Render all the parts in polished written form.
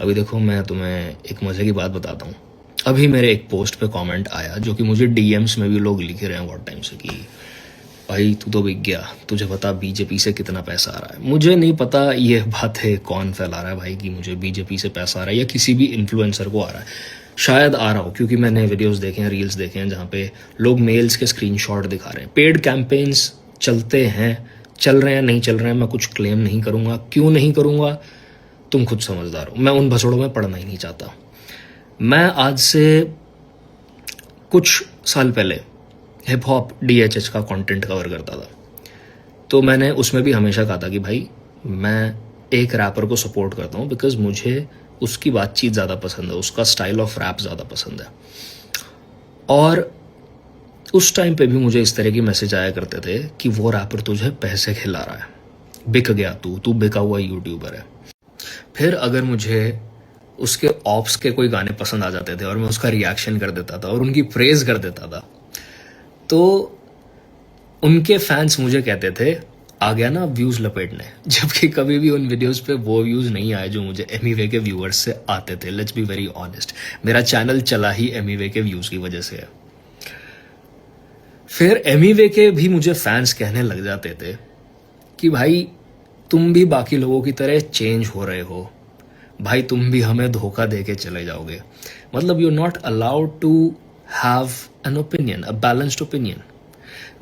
अभी देखो, मैं तुम्हें एक मज़े की बात बताता हूँ। अभी मेरे एक पोस्ट पे कमेंट आया, जो कि मुझे डीएम्स में भी लोग लिख रहे हैं बहुत टाइम से, कि भाई तू तो बिक गया, तुझे पता बीजेपी से कितना पैसा आ रहा है। मुझे नहीं पता ये बात है कौन फैला रहा है भाई कि मुझे बीजेपी से पैसा आ रहा है, या किसी भी इन्फ्लुएंसर को आ रहा है। शायद आ रहा हो, क्योंकि मैंने वीडियोस देखे हैं, रील्स देखे हैं, जहाँ पे लोग मेल्स के स्क्रीनशॉट दिखा रहे हैं। पेड कैंपेन्स चलते हैं, चल रहे हैं, नहीं चल रहे हैं, मैं कुछ क्लेम नहीं करूँगा। क्यों नहीं करूँगा, तुम खुद समझदार हो। मैं उन भसड़ों में पढ़ना ही नहीं चाहता। मैं आज से कुछ साल पहले हिप हॉप DHH का कंटेंट कवर करता था, तो मैंने उसमें भी हमेशा कहा था कि भाई मैं एक रैपर को सपोर्ट करता हूँ बिकॉज मुझे उसकी बातचीत ज़्यादा पसंद है, उसका स्टाइल ऑफ रैप ज़्यादा पसंद है। और उस टाइम पे भी मुझे इस तरह की मैसेज आया करते थे कि वो रैपर तुझे पैसे खिला रहा है, बिक गया, तू बिका हुआ यूट्यूबर है। फिर अगर मुझे उसके ऑप्स के कोई गाने पसंद आ जाते थे और मैं उसका रिएक्शन कर देता था और उनकी प्रेज कर देता था, तो उनके फैंस मुझे कहते थे आ गया ना व्यूज़ लपेटने, जबकि कभी भी उन वीडियोस पे वो व्यूज़ नहीं आए जो मुझे एमीवे के व्यूअर्स से आते थे। लेट्स बी वेरी ऑनेस्ट, मेरा चैनल चला ही एमीवे के व्यूज़ की वजह से है। फिर एमीवे के भी मुझे फैंस कहने लग जाते थे कि भाई तुम भी बाकी लोगों की तरह चेंज हो रहे हो, भाई तुम भी हमें धोखा दे के चले जाओगे। मतलब you not allowed to have an opinion, a balanced opinion.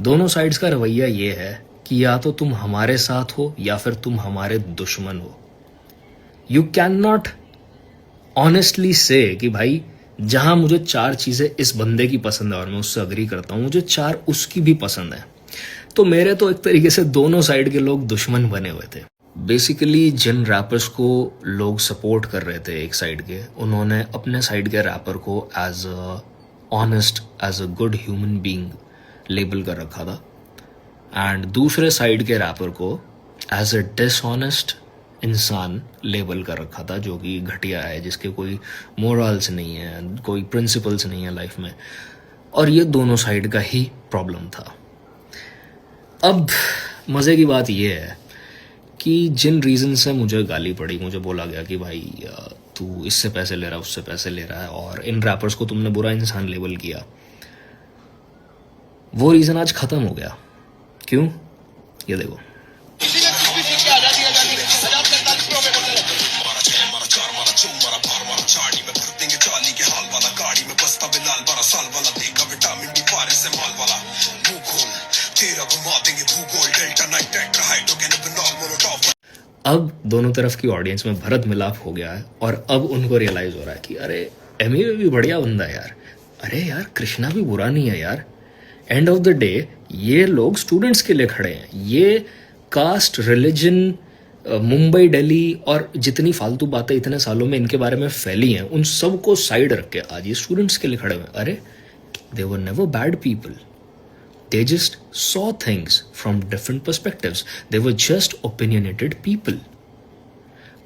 दोनों साइड्स का रवैया ये है कि या तो तुम हमारे साथ हो या फिर तुम हमारे दुश्मन हो। यू कैन नॉट ऑनेस्टली से कि भाई जहां मुझे 4 चीजें इस बंदे की पसंद है और मैं उससे अग्री करता हूं, मुझे 4 उसकी भी पसंद है। तो मेरे तो एक तरीके से दोनों साइड के लोग दुश्मन बने हुए थे। बेसिकली जिन रैपर्स को लोग सपोर्ट कर रहे थे एक साइड के, उन्होंने अपने साइड के रैपर को as a honest, as a good human being label कर रखा था, एंड दूसरे साइड के रैपर को एज अ डिसऑनेस्ट इंसान लेबल कर रखा था, जो कि घटिया है, जिसके कोई मोरल्स नहीं है, कोई प्रिंसिपल्स नहीं है लाइफ में। और ये दोनों साइड का ही प्रॉब्लम था। अब मज़े की बात यह है कि जिन रीज़न से मुझे गाली पड़ी, मुझे बोला गया कि भाई तू इससे पैसे ले रहा है, उससे पैसे ले रहा है, और इन रैपर्स को तुमने बुरा इंसान लेबल किया, वो रीज़न आज ख़त्म हो गया। क्यों? ये देखो। अब दोनों तरफ की ऑडियंस में भरत मिलाप हो गया है, और अब उनको रियलाइज हो रहा है कि अरे एमीवे भी बढ़िया बंदा है यार, अरे यार कृष्णा भी बुरा नहीं है यार। एंड ऑफ द डे ये लोग स्टूडेंट्स के लिए खड़े हैं। ये कास्ट, रिलीजन, मुंबई, दिल्ली और जितनी फालतू बातें इतने सालों में इनके बारे में फैली हैं, उन सब को साइड रख के आज ये स्टूडेंट्स के लिए खड़े हुए हैं। अरे they were never bad people, they just saw things from different perspectives, they were just opinionated people.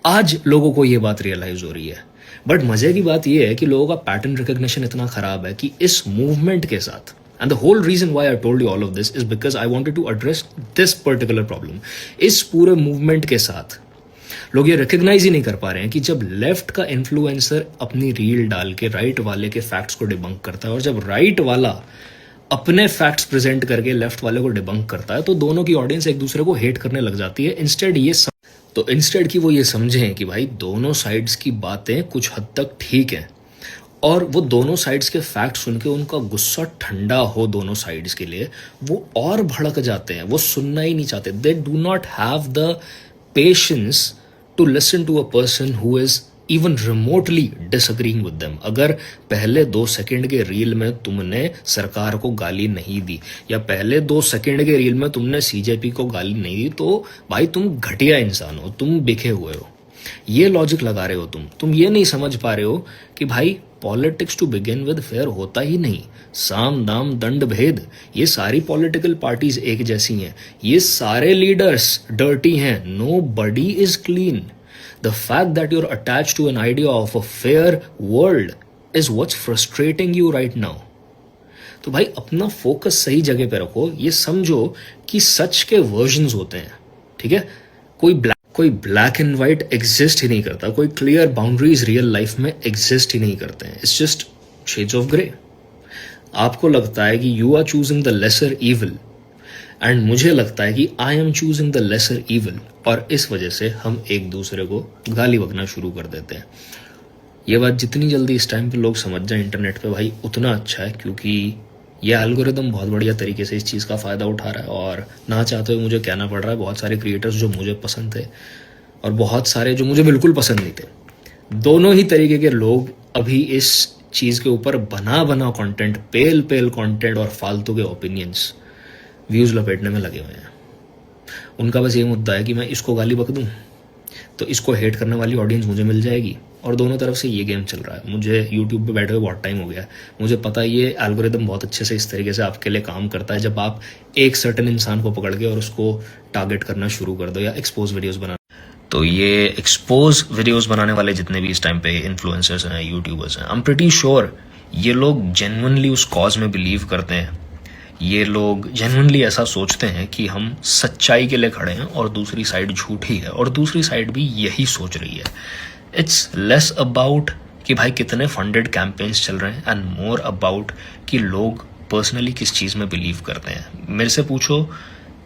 आज लोगों को ये बात रियलाइज हो रही है। बट मजे की बात ये है कि लोगों का पैटर्न रिकग्निशन इतना खराब है कि इस मूवमेंट के साथ, and the whole reason why I told you all of this is because I wanted to address this particular problem. इस पूरे मूवमेंट के साथ लोग ये रिकग्नाइज ही नहीं कर पा रहे हैं कि जब लेफ्ट का इन्फ्लुएंसर अपनी रील डाल के राइट वाले के फैक्ट्स को डिबंक करता है, और जब राइट वाला अपने फैक्ट्स प्रेजेंट करके लेफ्ट वाले को डिबंक करता है, तो दोनों की ऑडियंस एक दूसरे को हेट करने लग जाती है। इंस्टेड कि वो ये समझें कि भाई दोनों साइड्स की बातें कुछ हद तक ठीक हैं, और वो दोनों साइड्स के फैक्ट सुन के उनका गुस्सा ठंडा हो दोनों साइड्स के लिए, वो और भड़क जाते हैं, वो सुनना ही नहीं चाहते। They do not have the patience to listen to a person who is even remotely disagreeing with them. अगर पहले 2 सेकंड के रील में तुमने सरकार को गाली नहीं दी, या पहले 2 सेकंड के रील में तुमने सीजेपी को गाली नहीं दी, तो भाई तुम घटिया इंसान हो, तुम बिके हुए हो। ये लॉजिक लगा रहे हो तुम ये नहीं समझ पा रहे हो कि भाई politics to begin with fair होता ही नहीं। साम दाम दंड भेद, ये सारी पॉलिटिकल पार्टीज एक जैसी हैं, ये सारे लीडर्स डर्टी हैं, nobody is clean. The fact that you're attached to an idea of a fair world is what's frustrating you right now. तो भाई अपना फोकस सही जगह पे रखो। ये समझो कि सच के वर्जन्स होते हैं, ठीक है? कोई ब्लैक एंड वाइट एग्जिस्ट ही नहीं करता, कोई क्लियर बाउंड्रीज रियल लाइफ में एग्जिस्ट ही नहीं करते हैं. It's just shades of grey. आपको लगता है कि you are choosing the lesser evil and मुझे लगता है कि I am choosing the lesser evil, और इस वजह से हम एक दूसरे को गाली बकना शुरू कर देते हैं. ये बात जितनी जल्दी इस टाइम पे लोग समझ जाए इंटरनेट पे भाई उतना अच्छा है, क्योंकि ये एल्गोरिदम बहुत बढ़िया तरीके से इस चीज़ का फ़ायदा उठा रहा है. और ना चाहते हुए मुझे कहना पड़ रहा है, बहुत सारे क्रिएटर्स जो मुझे पसंद थे और बहुत सारे जो मुझे बिल्कुल पसंद नहीं थे, दोनों ही तरीके के लोग अभी इस चीज़ के ऊपर बना बना कंटेंट, पेल पेल कंटेंट और फालतू के ओपिनियंस व्यूज़ लपेटने में लगे हुए हैं. उनका बस ये मुद्दा है कि मैं इसको गाली बक दूं तो इसको हेट करने वाली ऑडियंस मुझे मिल जाएगी, और दोनों तरफ से ये गेम चल रहा है. मुझे यूट्यूब पे बैठे हुए बहुत टाइम हो गया है, मुझे पता है ये एल्गोरिदम बहुत अच्छे से इस तरीके से आपके लिए काम करता है. जब आप एक सर्टेन इंसान को पकड़ के और उसको टारगेट करना शुरू कर दो या एक्सपोज वीडियोस बना, तो ये एक्सपोज वीडियोस बनाने वाले जितने भी इस टाइम पे इन्फ्लुएंसर्स हैं, यूट्यूबर्स हैं, आई एम प्रीटी श्योर ये लोग जेन्युइनली उस कॉज में बिलीव करते हैं. ये लोग जेन्युइनली ऐसा सोचते हैं कि हम सच्चाई के लिए खड़े हैं और दूसरी साइड झूठी है, और दूसरी साइड भी यही सोच रही है. इट्स लेस अबाउट कि भाई कितने फंडेड कैंपेन्स चल रहे हैं एंड मोर अबाउट कि लोग पर्सनली किस चीज़ में बिलीव करते हैं. मेरे से पूछो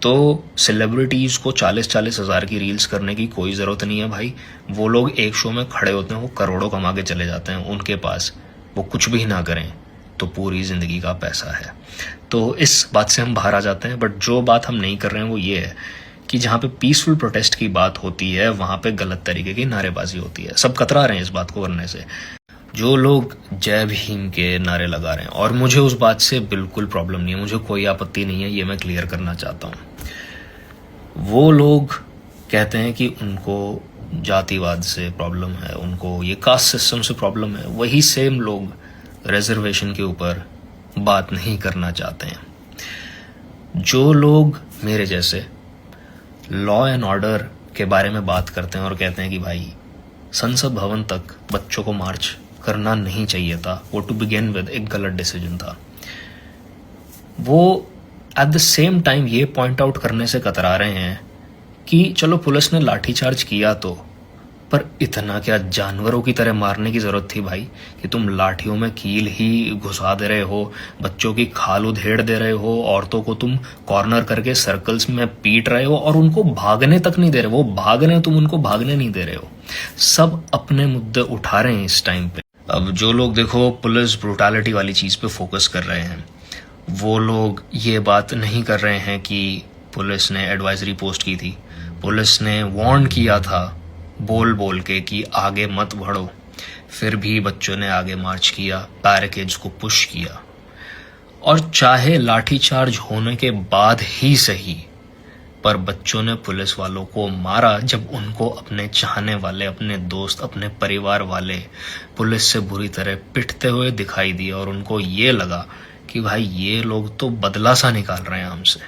तो सेलिब्रिटीज़ को 40-40 हज़ार की रील्स करने की कोई ज़रूरत नहीं है भाई. वो लोग एक शो में खड़े होते हैं, वो करोड़ों कमा के चले जाते हैं. उनके पास वो कुछ भी ना करें तो पूरी ज़िंदगी का पैसा है. तो इस बात से हम बाहर आ जाते हैं. बट जो बात हम नहीं कर रहे हैं वो ये है कि जहाँ पे पीसफुल प्रोटेस्ट की बात होती है वहाँ पे गलत तरीके की नारेबाजी होती है. सब कतरा रहे हैं इस बात को करने से. जो लोग जय भीम के नारे लगा रहे हैं, और मुझे उस बात से बिल्कुल प्रॉब्लम नहीं है, मुझे कोई आपत्ति नहीं है, ये मैं क्लियर करना चाहता हूँ. वो लोग कहते हैं कि उनको जातिवाद से प्रॉब्लम है, उनको ये कास्ट सिस्टम से प्रॉब्लम है. वही सेम लोग रिजर्वेशन के ऊपर बात नहीं करना चाहते हैं. जो लोग मेरे जैसे लॉ एंड ऑर्डर के बारे में बात करते हैं और कहते हैं कि भाई संसद भवन तक बच्चों को मार्च करना नहीं चाहिए था, वो टू बिगिन विद एक गलत डिसीजन था, वो एट द सेम टाइम ये पॉइंट आउट करने से कतरा रहे हैं कि चलो पुलिस ने लाठीचार्ज किया तो, पर इतना क्या जानवरों की तरह मारने की जरूरत थी भाई, कि तुम लाठियों में कील ही घुसा दे रहे हो, बच्चों की खाल उधेड़ दे रहे हो, औरतों को तुम कॉर्नर करके सर्कल्स में पीट रहे हो और उनको भागने तक नहीं दे रहे. वो भाग रहे हो, तुम उनको भागने नहीं दे रहे हो. सब अपने मुद्दे उठा रहे हैं इस टाइम पे. अब जो लोग देखो पुलिस ब्रूटैलिटी वाली चीज पे फोकस कर रहे हैं, वो लोग ये बात नहीं कर रहे हैं कि पुलिस ने एडवाइजरी पोस्ट की थी, पुलिस ने वार्न किया था बोल बोल के कि आगे मत बढ़ो, फिर भी बच्चों ने आगे मार्च किया, बैरिकेड्स को पुश किया. और चाहे लाठीचार्ज होने के बाद ही सही, पर बच्चों ने पुलिस वालों को मारा जब उनको अपने चाहने वाले, अपने दोस्त, अपने परिवार वाले पुलिस से बुरी तरह पिटते हुए दिखाई दिए, और उनको ये लगा कि भाई ये लोग तो बदला सा निकाल रहे हैं हमसे.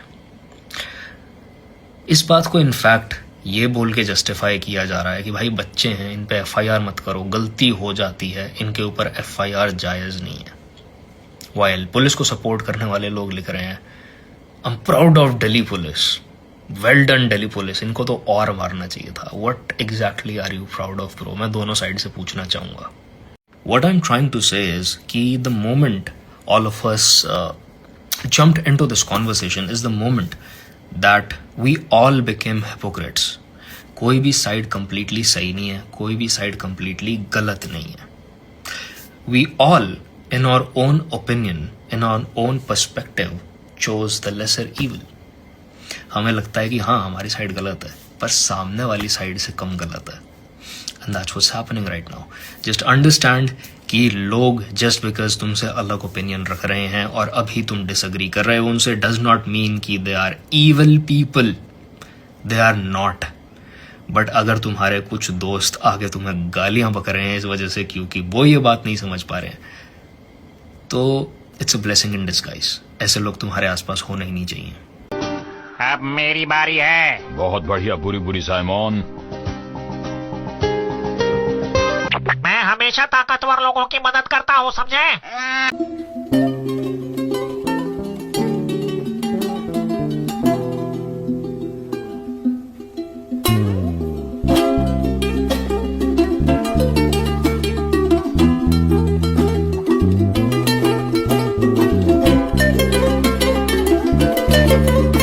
इस बात को इनफैक्ट ये बोल के जस्टिफाई किया जा रहा है कि भाई बच्चे हैं, इन पे एफआईआर मत करो, गलती हो जाती है, इनके ऊपर एफआईआर जायज नहीं है. वाइल पुलिस को सपोर्ट करने वाले लोग लिख रहे हैं I am proud of Delhi police, well done Delhi police, इनको तो और मारना चाहिए था. What exactly are you proud of bro? मैं दोनों साइड से पूछना चाहूंगा. What I am trying to say is कि the moment all of us jumped into this conversation is the moment that we all became hypocrites. कोई भी side completely सही नहीं है, कोई भी साइड completely गलत नहीं है. We all, in our own opinion, in our own perspective, chose the lesser evil. हमें लगता है कि हाँ हमारी साइड गलत है, पर सामने वाली साइड से कम गलत है. And that's what's happening right now. Just understand कि लोग जस्ट बिकॉज तुमसे अलग ओपिनियन रख रहे हैं और अभी तुम डिसएग्री कर रहे हो उनसे, डज नॉट मीन कि they are evil people. They are not. But अगर तुम्हारे कुछ दोस्त आगे तुम्हें गालियां बक रहे हैं इस वजह से क्योंकि वो ये बात नहीं समझ पा रहे हैं, तो it's a blessing in disguise. ऐसे लोग तुम्हारे आसपास होने ही नहीं चाहिए. अब मेरी बारी है. बहुत बढ़िया बुरी बुरी साइमन. मैं हमेशा ताकतवर लोगों की मदद करता हूँ, समझे? है